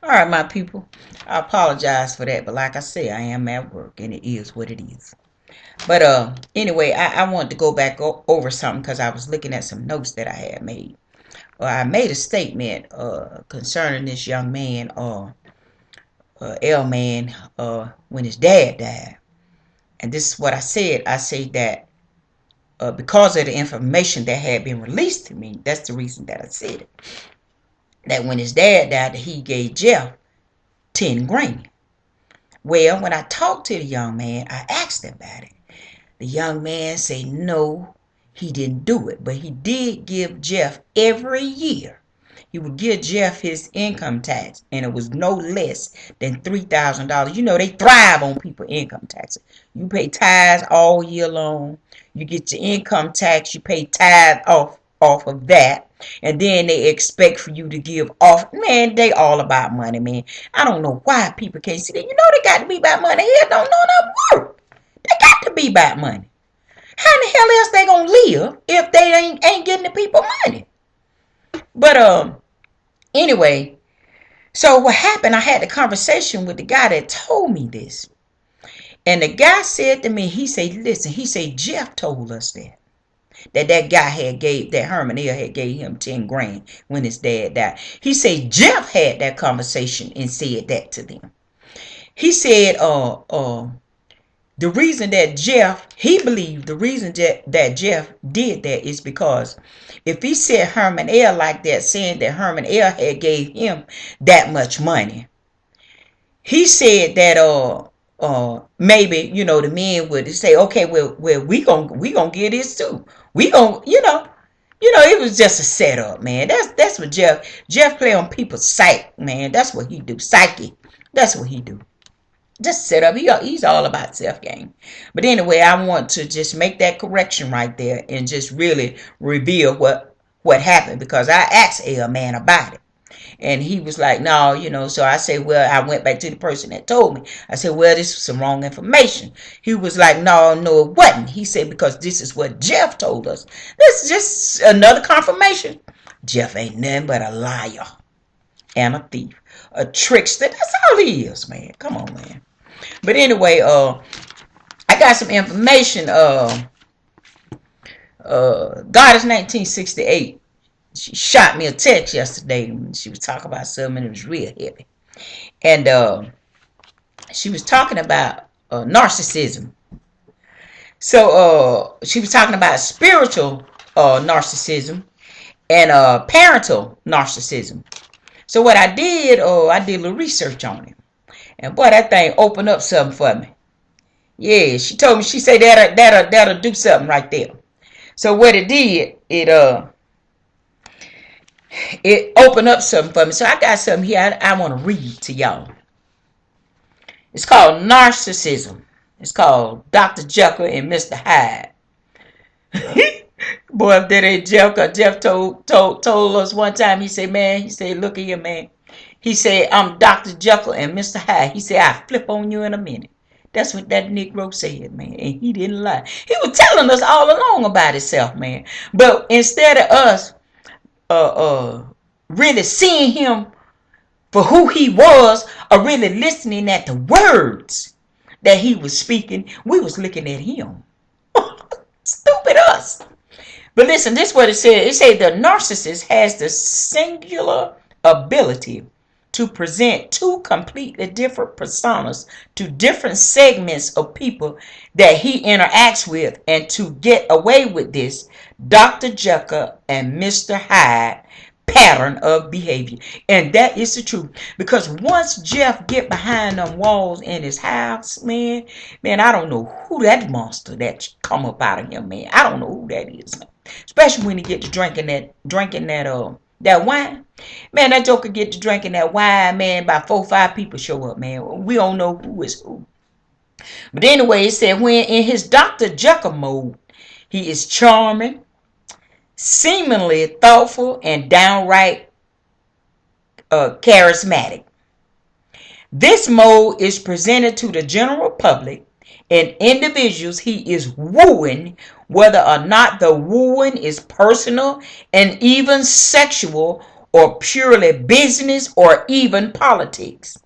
All right, my people. I apologize for that, but like I said, I am at work, and it is what it is. But anyway, I wanted to go back over something because I was looking at some notes that I had made. I made a statement concerning this young man, L man, when his dad died, and this is what I said. I say that because of the information that had been released to me, that's the reason that I said it. That when his dad died, he gave Jeff 10 grand. Well, when I talked to the young man, I asked him about it. The young man said no, he didn't do it, but he did give Jeff every year. He would give Jeff his income tax, and it was no less than $3,000. You know, they thrive on people income taxes. You pay tithes all year long. You get your income tax, you pay tithe off of that, and then they expect for you to give off. Man, they all about money, man. I don't know why people can't see that. You know they got to be about money. Hell, don't know enough work. They got to be about money. How in the hell else they gonna live if they ain't getting the people money? But anyway, so what happened? I had a conversation with the guy that told me this, and the guy said to me, he said, "Listen," he said, "Jeff told us that guy had gave that Herman L had gave him 10 grand when his dad died." He said Jeff had that conversation and said that to them. He said, the reason that he believed the reason that Jeff did that is because if he said Herman L like that, saying that Herman L had gave him that much money, he said that maybe the men would say, okay, well we gonna get this too. We gonna it was just a setup, man. That's what Jeff play on people's psyche, man. That's what he do. Psyche. That's what he do. Just set up. He's all about self gain. But anyway, I want to just make that correction right there and just really reveal what happened, because I asked a man about it. And he was like, no, so I said, well, I went back to the person that told me. I said, well, this was some wrong information. He was like, no, it wasn't. He said, because this is what Jeff told us. This is just another confirmation. Jeff ain't nothing but a liar and a thief, a trickster. That's all he is, man. Come on, man. But anyway, I got some information. Goddess 1968. She shot me a text yesterday. She was talking about something, and it was real heavy. And she was talking about narcissism. So she was talking about spiritual narcissism and parental narcissism. So what I did a little research on it. And boy, that thing opened up something for me. Yeah, she told me, she said that'll do something right there. So what it did, it opened up something for me. So I got something here I want to read to y'all. It's called Narcissism. It's called Dr. Jekyll and Mr. Hyde. Boy, if that ain't Jekyll, Jeff told us one time, he said, look here, man. He said, I'm Dr. Jekyll and Mr. Hyde. He said, I'll flip on you in a minute. That's what that Negro said, man. And he didn't lie. He was telling us all along about himself, man. But instead of us really seeing him for who he was, or really listening at the words that he was speaking, we was looking at him. Stupid us. But listen, this is what it said. It said the narcissist has the singular ability to present two completely different personas to different segments of people that he interacts with, and to get away with this Dr. Jekyll and Mr. Hyde pattern of behavior. And that is the truth, because once Jeff get behind them walls in his house, man, I don't know who that monster that come up out of him, man. I don't know who that is, man. Especially when he get to drinking that wine. Man, that joker get to drinking that wine, man, about 4 or 5 people show up, man. We don't know who is who. But anyway, it said when in his Dr. Jekyll mode, he is charming, seemingly thoughtful, and downright charismatic. This mode is presented to the general public and individuals he is wooing, whether or not the wooing is personal and even sexual, or purely business or even politics.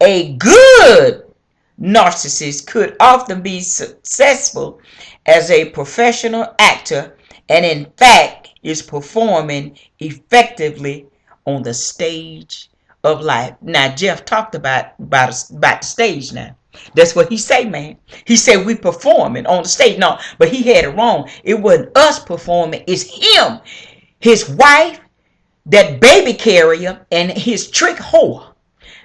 A good narcissist could often be successful as a professional actor and in fact is performing effectively on the stage of life. Now Jeff talked about the stage now. That's what he said, man. He said we performing on the stage. No, but he had it wrong. It wasn't us performing. It's him, his wife, that baby carrier, and his trick whore.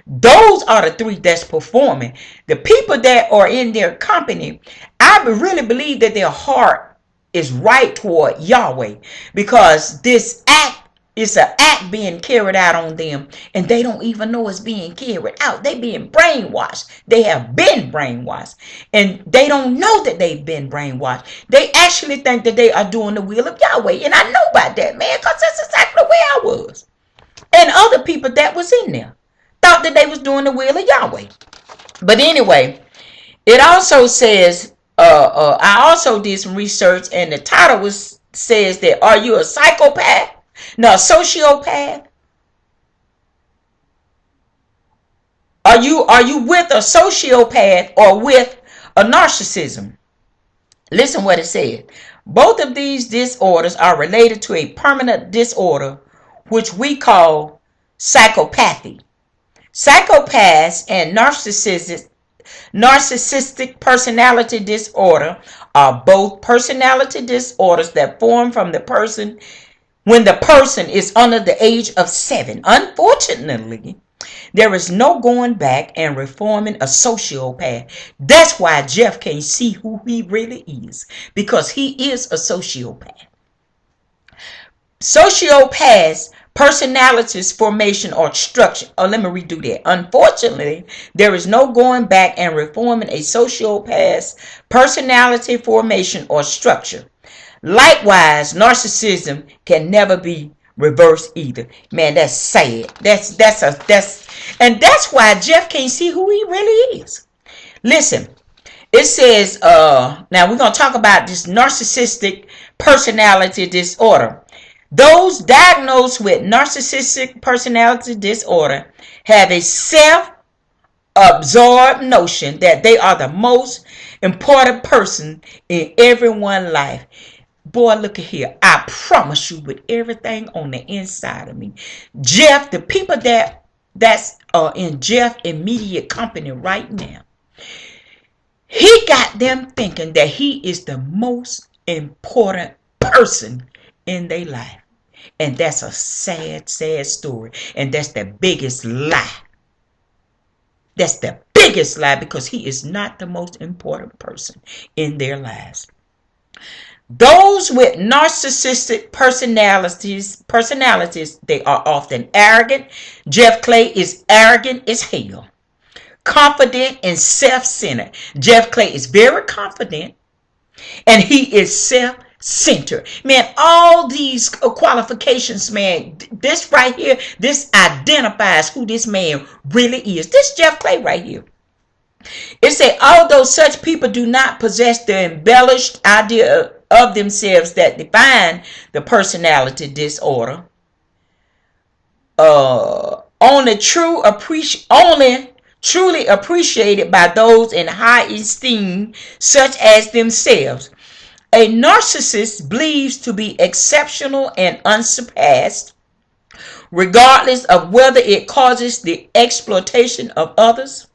Those are the three that's performing. The people that are in their company, I really believe that their heart is right toward Yahweh, because this act is an act being carried out on them, and they don't even know it's being carried out. They being brainwashed. They have been brainwashed, and they don't know that they've been brainwashed. They actually think that they are doing the will of Yahweh, and I know about that, man, because that's exactly where I was, and other people that was in there thought that they was doing the will of Yahweh. But anyway, it also says, I also did some research, and the title says that, are you a psychopath? No, a sociopath? Are you with a sociopath or with a narcissism? Listen what it says. Both of these disorders are related to a permanent disorder, which we call psychopathy. Psychopaths and narcissistic personality disorder are both personality disorders that form from the person when the person is under the age of 7. Unfortunately, there is no going back and reforming a sociopath. That's why Jeff can't see who he really is, because he is a sociopath. Sociopaths personalities formation or structure. Oh, let me redo that. Unfortunately, there is no going back and reforming a sociopath's personality formation or structure. Likewise, narcissism can never be reversed either. Man, that's sad. And that's why Jeff can't see who he really is. Listen, it says, now we're going to talk about this narcissistic personality disorder. Those diagnosed with narcissistic personality disorder have a self-absorbed notion that they are the most important person in everyone's life. Boy, look at here. I promise you, with everything on the inside of me, Jeff, the people that's in Jeff immediate company right now, he got them thinking that he is the most important person in their life. And that's a sad, sad story. And that's the biggest lie. That's the biggest lie, because he is not the most important person in their lives. Those with narcissistic personalities, they are often arrogant. Jeff Clay is arrogant as hell. Confident and self-centered. Jeff Clay is very confident, and he is self-centered. Man, all these qualifications, man, this right here, this identifies who this man really is. This Jeff Clay right here. It said, although such people do not possess the embellished idea of themselves that define the personality disorder, only truly appreciated by those in high esteem, such as themselves. A narcissist believes to be exceptional and unsurpassed, regardless of whether it causes the exploitation of others.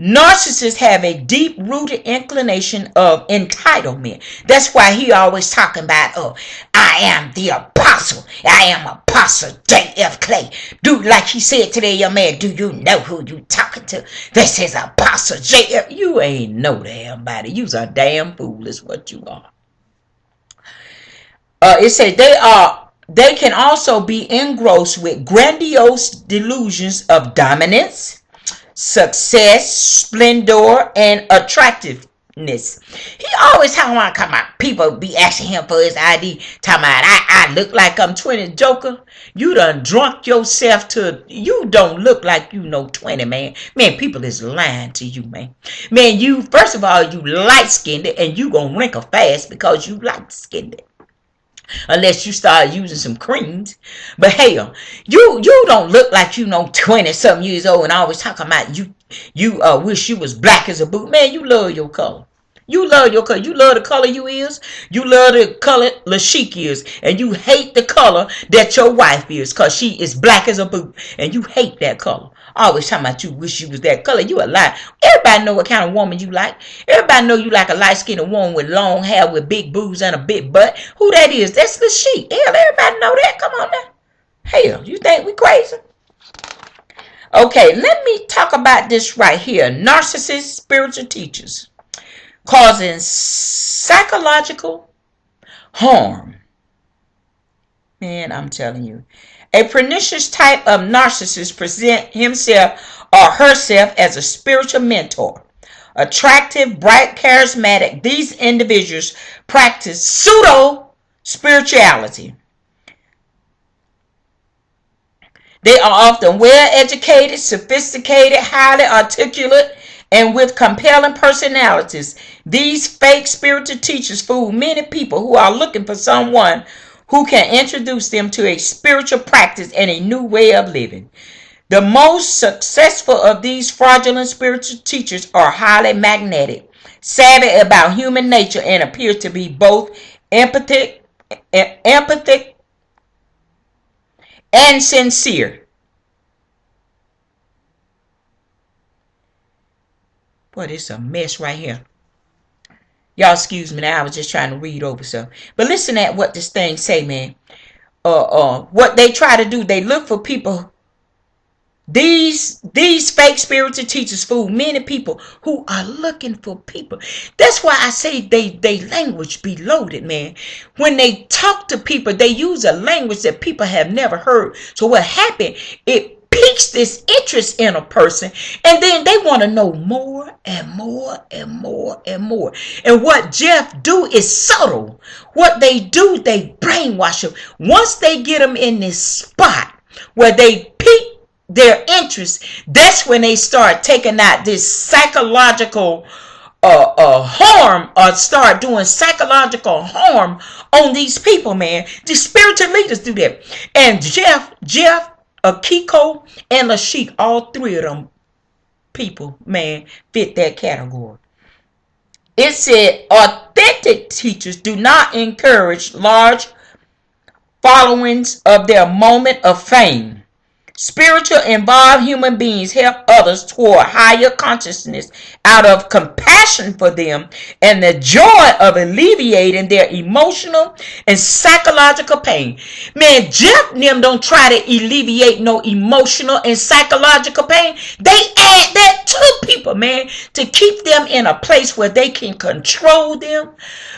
Narcissists have a deep-rooted inclination of entitlement. That's why he always talking about, I am the apostle. I am Apostle J.F. Clay. Dude, like he said today, young man, do you know who you talking to? This is Apostle J.F. You ain't no damn body. You's a damn fool is what you are. It says they can also be engrossed with grandiose delusions of dominance, success, splendor, and attractiveness. He always talking about people be asking him for his ID, talking about I look like I'm 20. Joker, you done drunk yourself to, you don't look like you know 20, man. Man, people is lying to you, man. Man, you, first of all, you light-skinned, and you gonna wrinkle fast because you light-skinned. unless you start using some creams. But hell, you don't look like 20 something years old and always talking about you wish you was black as a boot. Man, you love your color. You love your color. You love the color you is. You love the color LaChic is. And you hate the color that your wife is, because she is black as a boot. And you hate that color. Always talking about you wish you was that color. You a lie. Everybody know what kind of woman you like. Everybody know you like a light-skinned woman with long hair, with big boobs and a big butt. Who that is? That's LaChic. Hell, everybody know that. Come on now. Hell, you think we crazy? Okay, let me talk about this right here. Narcissist spiritual teachers causing psychological harm. Man, I'm telling you. A pernicious type of narcissist presents himself or herself as a spiritual mentor. Attractive, bright, charismatic, these individuals practice pseudo-spirituality. They are often well-educated, sophisticated, highly articulate, and with compelling personalities. These fake spiritual teachers fool many people who are looking for someone who can introduce them to a spiritual practice and a new way of living. The most successful of these fraudulent spiritual teachers are highly magnetic, savvy about human nature, and appear to be both empathic and sincere. Boy, this is a mess right here. Y'all excuse me now, I was just trying to read over stuff. But listen at what this thing say, man. What they try to do, they look for people. These fake spiritual teachers fool many people who are looking for people. That's why I say they language be loaded, man. When they talk to people, they use a language that people have never heard. So what happened? It piques this interest in a person, and then they want to know more and more and more and more. And what Jeff do is subtle. What they do, they brainwash them. Once they get them in this spot where they pique their interest, that's when they start taking out this psychological harm, or start doing psychological harm on these people, man. The spiritual leaders do that. And Jeff, Akiko, and LaChic, all three of them people, man, fit that category. It said authentic teachers do not encourage large followings of their moment of fame. Spiritual involved human beings help others toward higher consciousness out of compassion for them and the joy of alleviating their emotional and psychological pain. Man, Jeff and them don't try to alleviate no emotional and psychological pain. They add that to people, man, to keep them in a place where they can control them,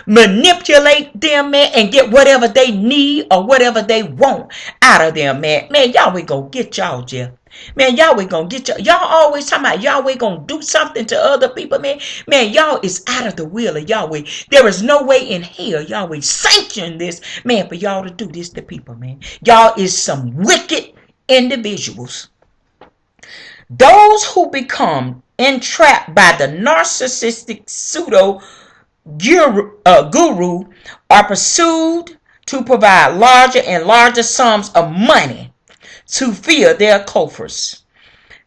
manipulate them, man, and get whatever they need or whatever they want out of them, man. Man, Yahweh gonna get y'all, Jeff. Man, Yahweh gonna get y'all. Y'all always talking about Yahweh gonna do something to other people, man. Man, y'all is out of the will of Yahweh. There is no way in hell Yahweh sanctioned this, man, for y'all to do this to people, man. Y'all is some wicked individuals. Those who become entrapped by the narcissistic pseudo guru are pursued to provide larger and larger sums of money to fill their coffers.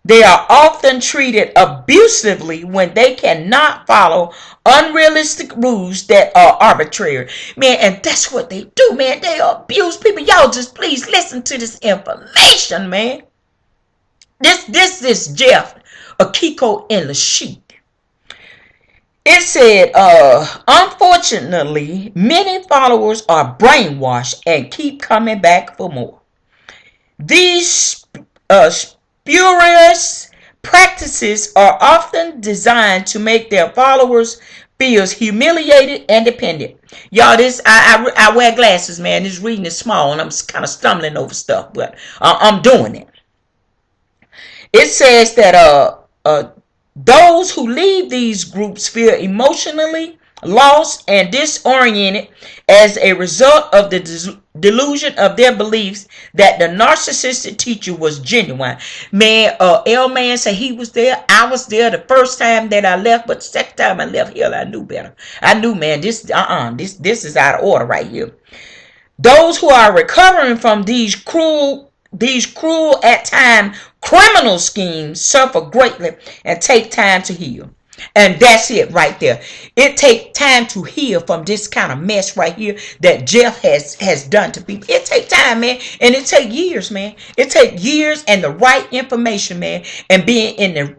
They are often treated abusively when they cannot follow unrealistic rules that are arbitrary. Man, and that's what they do, man. They abuse people. Y'all just please listen to this information, man. This is Jeff, Akiko, and LaChic. It said, unfortunately, many followers are brainwashed and keep coming back for more. These spurious practices are often designed to make their followers feel humiliated and dependent. Y'all, this I wear glasses, man. This reading is small, and I'm kind of stumbling over stuff, but I'm doing it. It says that those who leave these groups feel emotionally lost and disoriented as a result of the delusion of their beliefs that the narcissistic teacher was genuine. Man, L-Man said he was there. I was there the first time that I left, but the second time I left, hell, I knew better. I knew, man, this is out of order right here. Those who are recovering from these cruel at times criminal schemes suffer greatly and take time to heal. And that's it right there. It takes time to heal from this kind of mess right here that Jeff has done to people. It takes time, man, and it takes years, man. It takes years and the right information, man, and being in the